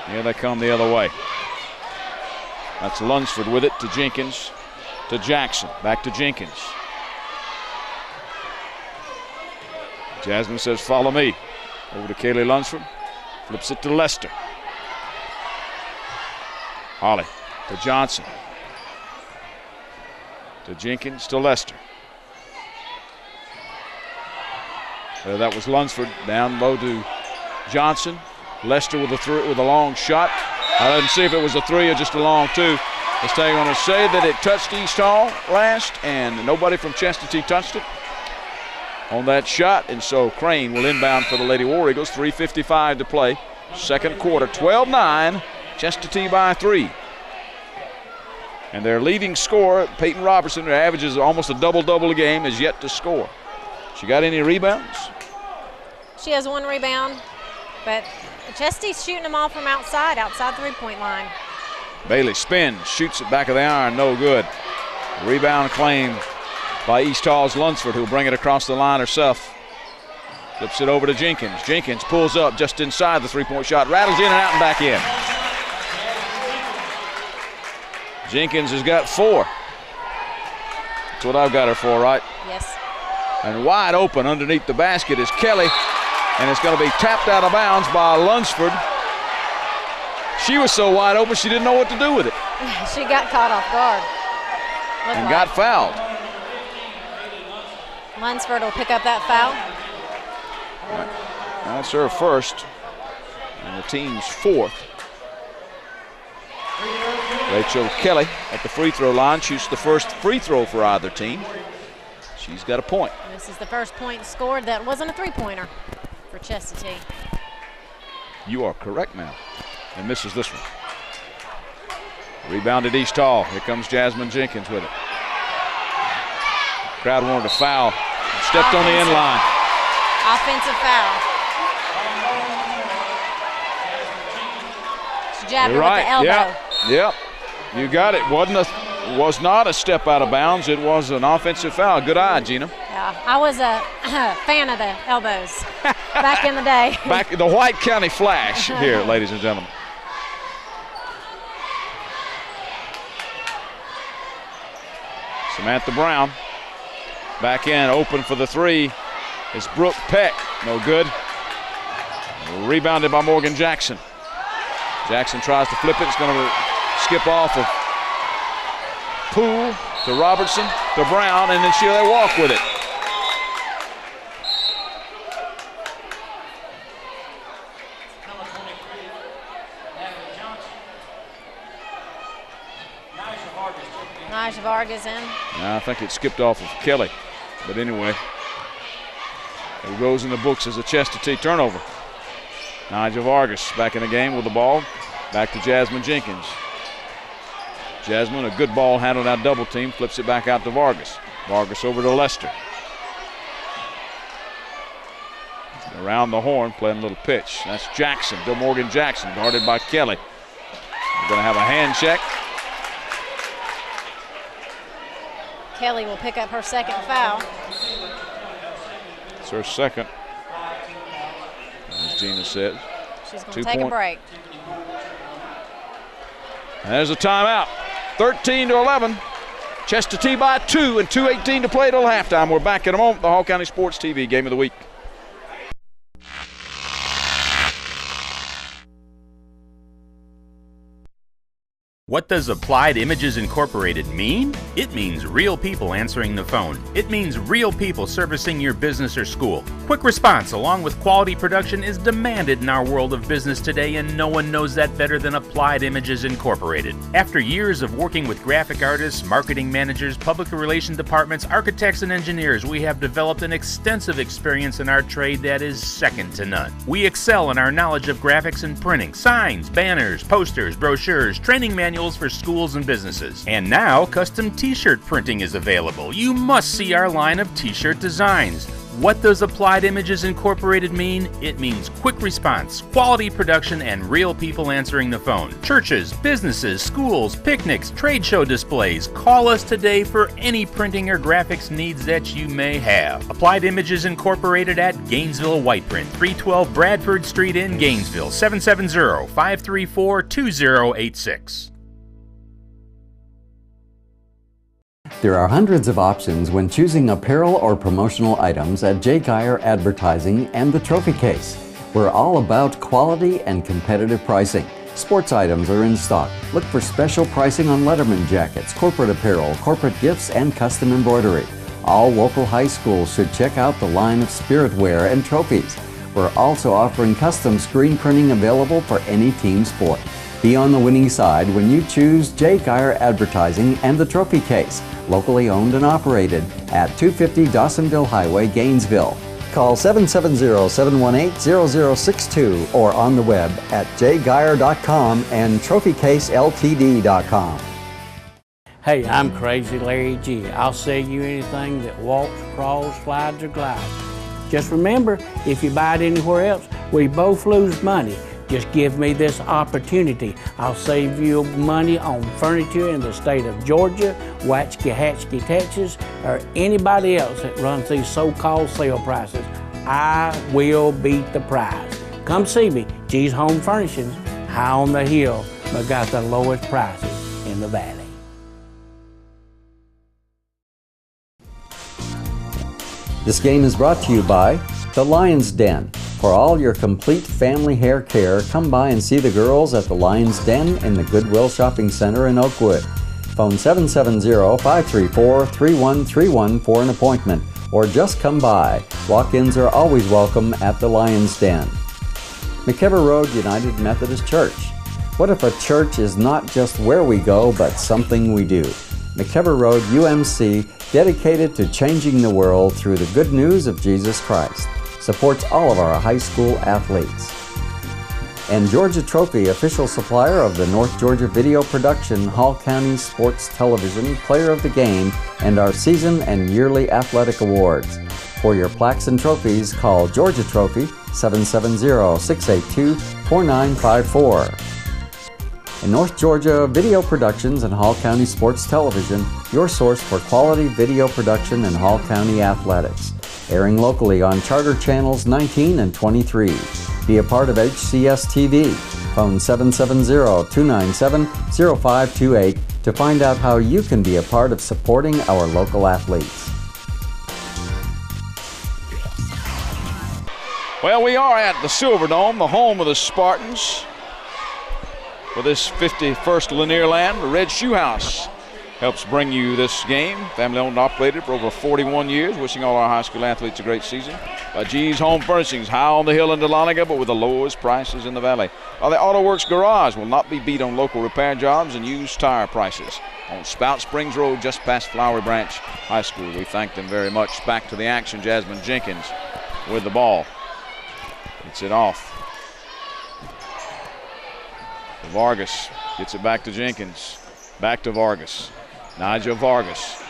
Here they come the other way. That's Lunsford with it to Jenkins, to Jackson, back to Jenkins. Jasmine says, follow me. Over to Kaylee Lunsford, flips it to Lester. Holly to Johnson, to Jenkins, to Lester. That was Lunsford, down low to Johnson. Lester with a long shot. I didn't see if it was a 3 or just a long 2. They're going to say that it touched East Hall last, and nobody from Chestatee touched it on that shot, and so Crane will inbound for the Lady War Eagles. 3:55 to play. Second quarter, 12-9, Chestatee by 3. And their leading scorer, Peyton Robertson, who averages almost a double-double a game, is yet to score. She got any rebounds? She has 1 rebound, but Chestatee's shooting them all from outside three-point line. Bailey spins, shoots it back of the iron, no good. Rebound claimed by East Hall's Lunsford, who'll bring it across the line herself. Flips it over to Jenkins. Jenkins pulls up just inside the three-point shot, rattles in and out and back in. Jenkins has got 4. That's what I've got her for, right? Yes. And wide open underneath the basket is Kelly, and it's going to be tapped out of bounds by Lunsford. She was so wide open she didn't know what to do with it. She got caught off guard. And got fouled. Lunsford will pick up that foul. That's her first, and the team's 4th. Rachel Kelly at the free throw line shoots the first free throw for either team. She's got a point. This is the first point scored that wasn't a three-pointer for Chestatee. You are correct now. And misses this one. Rebounded East Hall. Here comes Jasmine Jenkins with it. Crowd wanted a foul. Stepped on the end line. Offensive foul. She jabbed her with the elbow. Yep. You got it. Was not a step out of bounds. It was an offensive foul. Good eye, Gina. Yeah, I was a fan of the elbows back in the day. Back the White County Flash here, ladies and gentlemen. Samantha Brown back in, open for the 3. It's Brooke Peck. No good. Rebounded by Morgan Jackson. Jackson tries to flip it. It's going to skip off of Poole to Robertson to Brown, and then they walk with it. Naja Vargas in. I think it skipped off of Kelly, but anyway, it goes in the books as a Chestatee turnover. Naja Vargas back in the game with the ball. Back to Jasmine Jenkins. Jasmine, a good ball handled out double team, flips it back out to Vargas. Vargas over to Lester. Around the horn, playing a little pitch. That's Jackson, Morgan Jackson, guarded by Kelly. We're going to have a hand check. Kelly will pick up her second foul. It's her second, as Gina said. She's going to take a break. And there's a timeout. 13-11. Chestatee by 2 and 2:18 to play till halftime. We're back in a moment. The Hall County Sports TV Game of the Week. What does Applied Images Incorporated mean? It means real people answering the phone. It means real people servicing your business or school. Quick response along with quality production is demanded in our world of business today, and no one knows that better than Applied Images Incorporated. After years of working with graphic artists, marketing managers, public relations departments, architects, and engineers, we have developed an extensive experience in our trade that is second to none. We excel in our knowledge of graphics and printing, signs, banners, posters, brochures, training manuals for schools and businesses. And now, custom t-shirt printing is available. You must see our line of t-shirt designs. What does Applied Images Incorporated mean? It means quick response, quality production, and real people answering the phone. Churches, businesses, schools, picnics, trade show displays. Call us today for any printing or graphics needs that you may have. Applied Images Incorporated at Gainesville White Print, 312 Bradford Street in Gainesville, 770-534-2086. There are hundreds of options when choosing apparel or promotional items at J. Geyer Advertising and the Trophy Case. We're all about quality and competitive pricing. Sports items are in stock. Look for special pricing on Letterman jackets, corporate apparel, corporate gifts, and custom embroidery. All local high schools should check out the line of spirit wear and trophies. We're also offering custom screen printing available for any team sport. Be on the winning side when you choose J. Geyer Advertising and the Trophy Case, locally owned and operated at 250 Dawsonville Highway, Gainesville. Call 770-718-0062 or on the web at jgeyer.com and trophycaseltd.com. Hey, I'm Crazy Larry G. I'll sell you anything that walks, crawls, slides, or glides. Just remember, if you buy it anywhere else, we both lose money. Just give me this opportunity. I'll save you money on furniture in the state of Georgia, Waxahachie, Texas, or anybody else that runs these so-called sale prices. I will beat the price. Come see me, G's Home Furnishings, high on the hill, but got the lowest prices in the valley. This game is brought to you by The Lion's Den. For all your complete family hair care, come by and see the girls at The Lion's Den in the Goodwill Shopping Center in Oakwood. Phone 770-534-3131 for an appointment, or just come by. Walk-ins are always welcome at The Lion's Den. McKever Road United Methodist Church. What if a church is not just where we go, but something we do? McKever Road UMC, dedicated to changing the world through the good news of Jesus Christ. Supports all of our high school athletes. And Georgia Trophy, official supplier of the North Georgia Video Production, Hall County Sports Television, Player of the Game, and our season and yearly athletic awards. For your plaques and trophies, call Georgia Trophy 770-682-4954. In North Georgia Video Productions and Hall County Sports Television, your source for quality video production in Hall County athletics. Airing locally on Charter Channels 19 and 23. Be a part of HCS TV. Phone 770-297-0528 to find out how you can be a part of supporting our local athletes. Well, we are at the Silverdome, the home of the Spartans. For this 51st Lanierland, the Red Shoe House helps bring you this game. Family owned and operated for over 41 years. Wishing all our high school athletes a great season. G's Home Furnishings, high on the hill in Dahlonega, but with the lowest prices in the valley. The Auto Works Garage will not be beat on local repair jobs and used tire prices. On Spout Springs Road, just past Flowery Branch High School. We thank them very much. Back to the action, Jasmine Jenkins with the ball. Gets it off. Vargas gets it back to Jenkins. Back to Vargas. Nigel Vargas.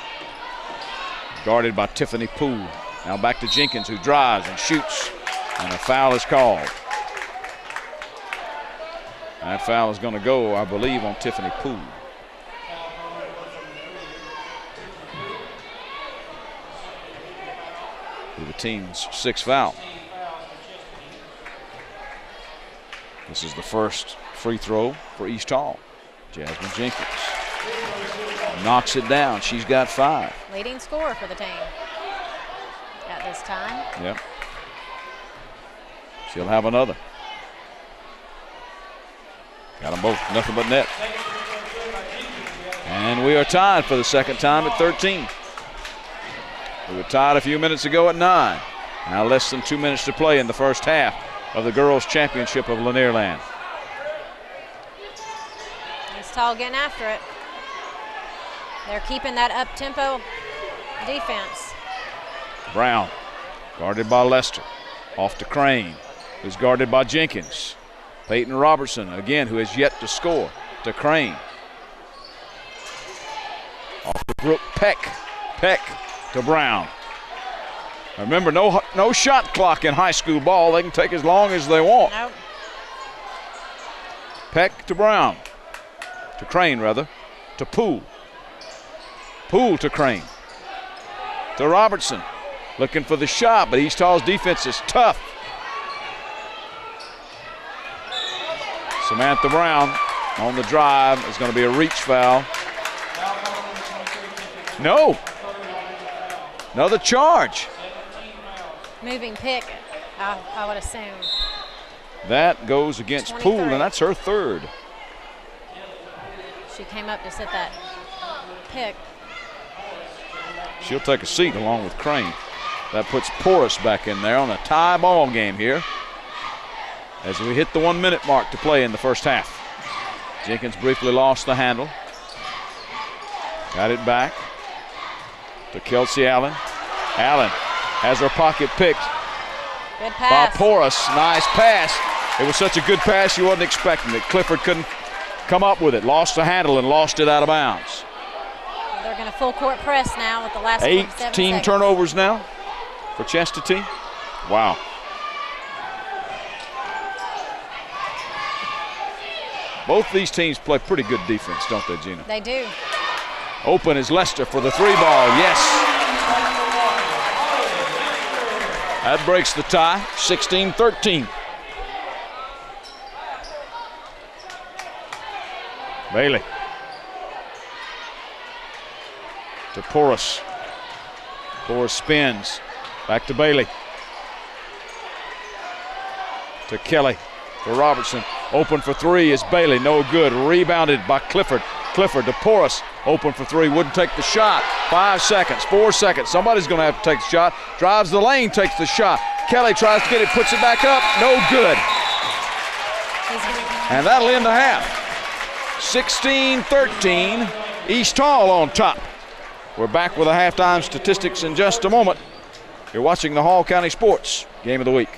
Guarded by Tiffany Poole. Now back to Jenkins, who drives and shoots. And a foul is called. And that foul is going to go, I believe, on Tiffany Poole. The team's sixth foul. This is the first free throw for East Hall. Jasmine Jenkins knocks it down. She's got 5. Leading scorer for the team at this time. Yep. She'll have another. Got them both, nothing but net. And we are tied for the second time at 13. We were tied a few minutes ago at 9. Now less than 2 minutes to play in the first half of the Girls Championship of Lanierland. East Hall getting after it. They're keeping that up-tempo defense. Brown, guarded by Lester. Off to Crane, who's guarded by Jenkins. Peyton Robertson, again, who has yet to score, to Crane. Off to Brooke Peck. Peck to Brown. Remember, no shot clock in high school ball. They can take as long as they want. Nope. Peck to Brown. To Crane, rather. To Poole. Poole to Crane. To Robertson. Looking for the shot, but East Hall's defense is tough. Samantha Brown on the drive. Is going to be a reach foul. No. Another charge. Moving pick, I would assume. That goes against 23. Poole, and that's her third. She came up to set that pick. She'll take a seat along with Crane. That puts Porras back in there on a tie ball game here as we hit the 1 minute mark to play in the first half. Jenkins briefly lost the handle. Got it back to Kelsey Allen. Allen has her pocket picked. Good pass. By Porras. Nice pass. It was such a good pass you wasn't expecting it. Clifford couldn't come up with it. Lost the handle and lost it out of bounds. They're going to full court press now with the last 18 turnovers now for Chestatee. Wow. Both these teams play pretty good defense, don't they, Gina? They do. Open is Lester for the 3-ball. Yes. That breaks the tie, 16-13. Bailey. To Porras. Porras spins. Back to Bailey. To Kelly. To Robertson. Open for three is Bailey. No good. Rebounded by Clifford. Clifford to Porras. Open for three. Wouldn't take the shot. 5 seconds. 4 seconds. Somebody's going to have to take the shot. Drives the lane. Takes the shot. Kelly tries to get it. Puts it back up. No good. And that'll end the half. 16-13. East Hall on top. We're back with the halftime statistics in just a moment. You're watching the Hall County Sports Game of the Week.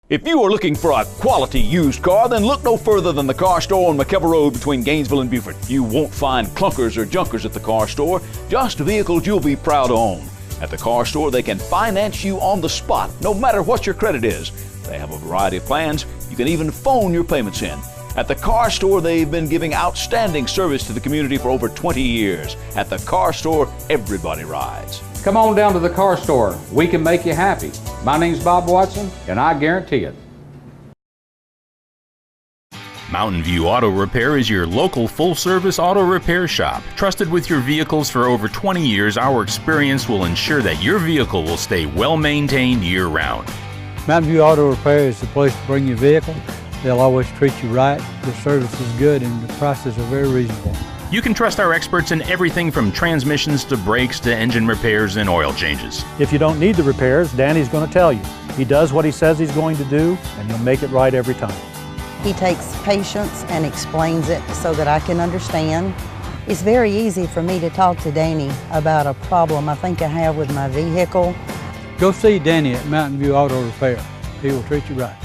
If you are looking for a quality used car, then look no further than the car store on McKellar Road between Gainesville and Beaufort. You won't find clunkers or junkers at the car store, just vehicles you'll be proud to own. At the car store, they can finance you on the spot, no matter what your credit is. They have a variety of plans. You can even phone your payments in. At the car store, they've been giving outstanding service to the community for over 20 years. At the car store, everybody rides. Come on down to the car store. We can make you happy. My name's Bob Watson, and I guarantee it. Mountain View Auto Repair is your local full-service auto repair shop. Trusted with your vehicles for over 20 years, our experience will ensure that your vehicle will stay well-maintained year-round. Mountain View Auto Repair is the place to bring your vehicle. They'll always treat you right. The service is good and the prices are very reasonable. You can trust our experts in everything from transmissions to brakes to engine repairs and oil changes. If you don't need the repairs, Danny's going to tell you. He does what he says he's going to do, and he'll make it right every time. He takes patience and explains it so that I can understand. It's very easy for me to talk to Danny about a problem I think I have with my vehicle. Go see Danny at Mountain View Auto Repair. He will treat you right.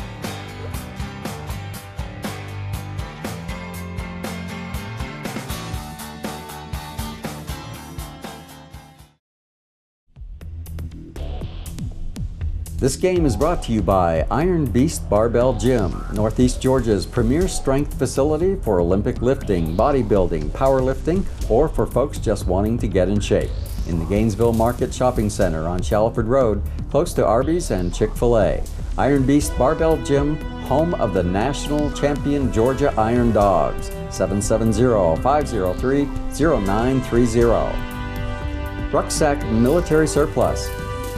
This game is brought to you by Iron Beast Barbell Gym, Northeast Georgia's premier strength facility for Olympic lifting, bodybuilding, powerlifting, or for folks just wanting to get in shape. In the Gainesville Market Shopping Center on Shallowford Road, close to Arby's and Chick-fil-A. Iron Beast Barbell Gym, home of the national champion Georgia Iron Dogs, 770-503-0930. Rucksack Military Surplus.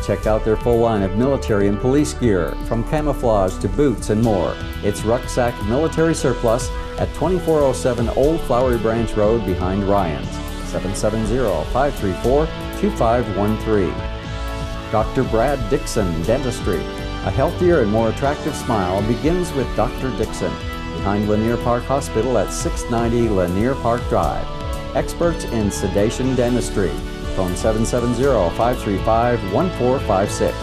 Check out their full line of military and police gear, from camouflage to boots and more. It's Rucksack Military Surplus at 2407 Old Flowery Branch Road behind Ryan's, 770-534-2513. Dr. Brad Dixon Dentistry. A healthier and more attractive smile begins with Dr. Dixon, behind Lanier Park Hospital at 690 Lanier Park Drive. Experts in sedation dentistry. Phone 770-535-1456.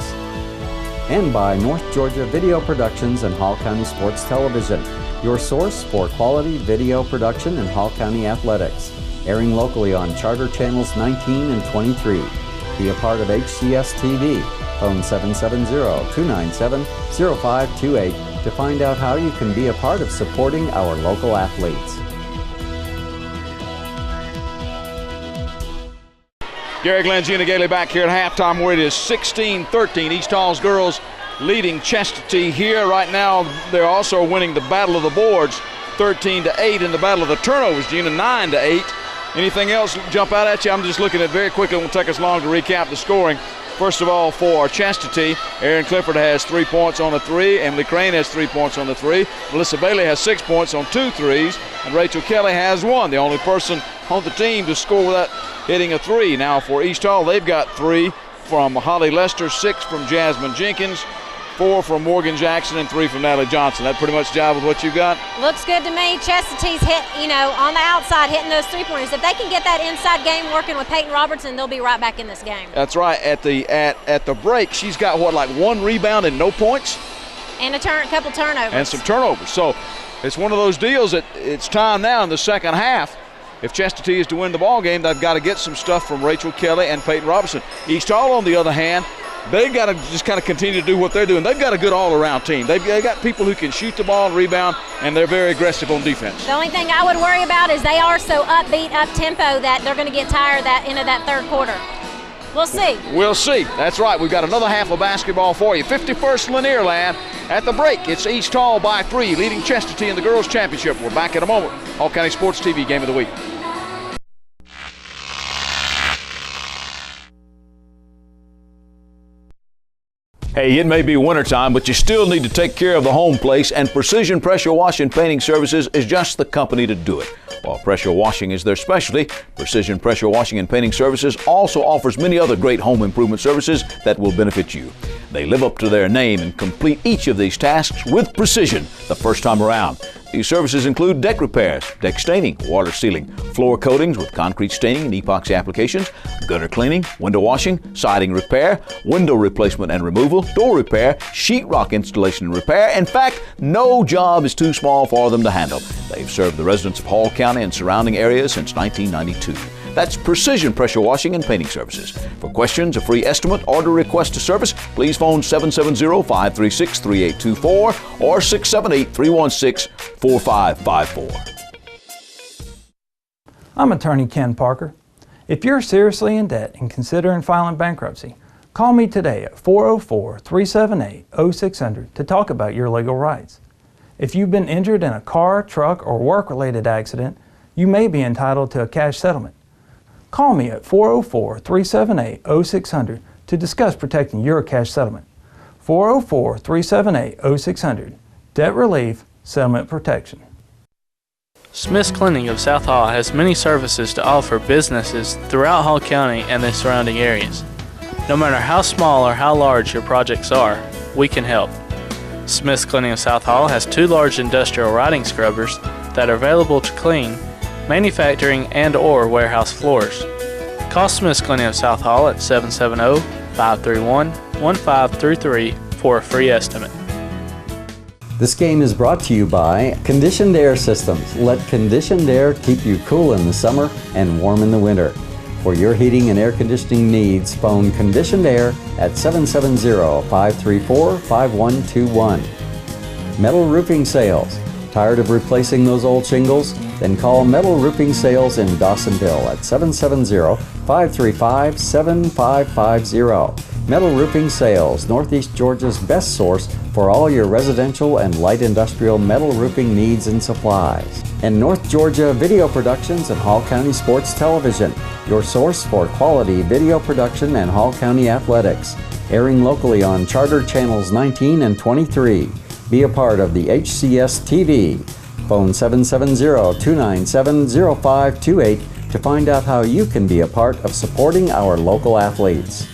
And by North Georgia Video Productions and Hall County Sports Television. your source for quality video production in Hall County athletics. Airing locally on Charter Channels 19 and 23. Be a part of HCS TV. Phone 770-297-0528 to find out how you can be a part of supporting our local athletes. Gary Glenn, Gina Gailey back here at halftime where it is 16-13. East Hall's girls leading Chestatee here. Right now, they're also winning the battle of the boards, 13-8 in the battle of the turnovers, Gina, 9-8. Anything else jump out at you? I'm just looking at very quickly. It won't take us long to recap the scoring. First of all, for Chestatee, Erin Clifford has 3 points on the 3. Emily Crane has 3 points on the 3. Melissa Bailey has 6 points on 2 threes. And Rachel Kelly has 1. The only person on the team to score without hitting a 3. Now for East Hall, they've got 3 from Holly Lester, 6 from Jasmine Jenkins, 4 from Morgan Jackson, and 3 from Natalie Johnson. That pretty much jive with what you've got? Looks good to me. Chestatee's hit, on the outside, hitting those 3-pointers. If they can get that inside game working with Peyton Robertson, they'll be right back in this game. That's right. At the break, she's got, like 1 rebound and no points? And a couple turnovers. And some turnovers. So it's one of those deals that it's time now in the second half. If Chestatee is to win the ball game, they've got to get some stuff from Rachel Kelly and Peyton Robertson. East Hall, on the other hand, they've got to just kind of continue to do what they're doing. They've got a good all-around team. They've got people who can shoot the ball and rebound, and they're very aggressive on defense. The only thing I would worry about is they are so upbeat, up-tempo that they're going to get tired into that third quarter. We'll see. We'll see. That's right. We've got another half of basketball for you. 51st Lanierland. At the break, it's East Hall by 3, leading Chestatee in the girls' championship. We're back in a moment. Hall County Sports TV Game of the Week. Hey, it may be wintertime, but you still need to take care of the home place, and Precision Pressure Wash and Painting Services is just the company to do it. While pressure washing is their specialty, Precision Pressure Washing and Painting Services also offers many other great home improvement services that will benefit you. They live up to their name and complete each of these tasks with precision the first time around. These services include deck repairs, deck staining, water sealing, floor coatings with concrete staining and epoxy applications, gutter cleaning, window washing, siding repair, window replacement and removal, door repair, sheetrock installation and repair. In fact, no job is too small for them to handle. They've served the residents of Hall County and surrounding areas since 1992. That's Precision Pressure Washing and Painting Services. For questions, a free estimate, or to request a service, please phone 770-536-3824 or 678-316-4554. I'm attorney Ken Parker. If you're seriously in debt and considering filing bankruptcy, call me today at 404-378-0600 to talk about your legal rights. If you've been injured in a car, truck, or work-related accident, you may be entitled to a cash settlement. Call me at 404-378-0600 to discuss protecting your cash settlement. 404-378-0600. Debt relief, settlement protection. Smith's Cleaning of South Hall has many services to offer businesses throughout Hall County and the surrounding areas. No matter how small or how large your projects are, we can help. Smith's Cleaning of South Hall has 2 large industrial riding scrubbers that are available to clean manufacturing and/or warehouse floors. Call Smith's Cleaning of South Hall at 770-531-1533 for a free estimate. This game is brought to you by Conditioned Air Systems. Let conditioned air keep you cool in the summer and warm in the winter. For your heating and air conditioning needs, phone Conditioned Air at 770-534-5121. Metal Roofing Sales. Tired of replacing those old shingles? Then call Metal Roofing Sales in Dawsonville at 770-535-7550. Metal Roofing Sales, Northeast Georgia's best source for all your residential and light industrial metal roofing needs and supplies. And North Georgia Video Productions and Hall County Sports Television, your source for quality video production and Hall County athletics. Airing locally on Charter Channels 19 and 23. Be a part of the HCS TV. Phone 770-297-0528 to find out how you can be a part of supporting our local athletes.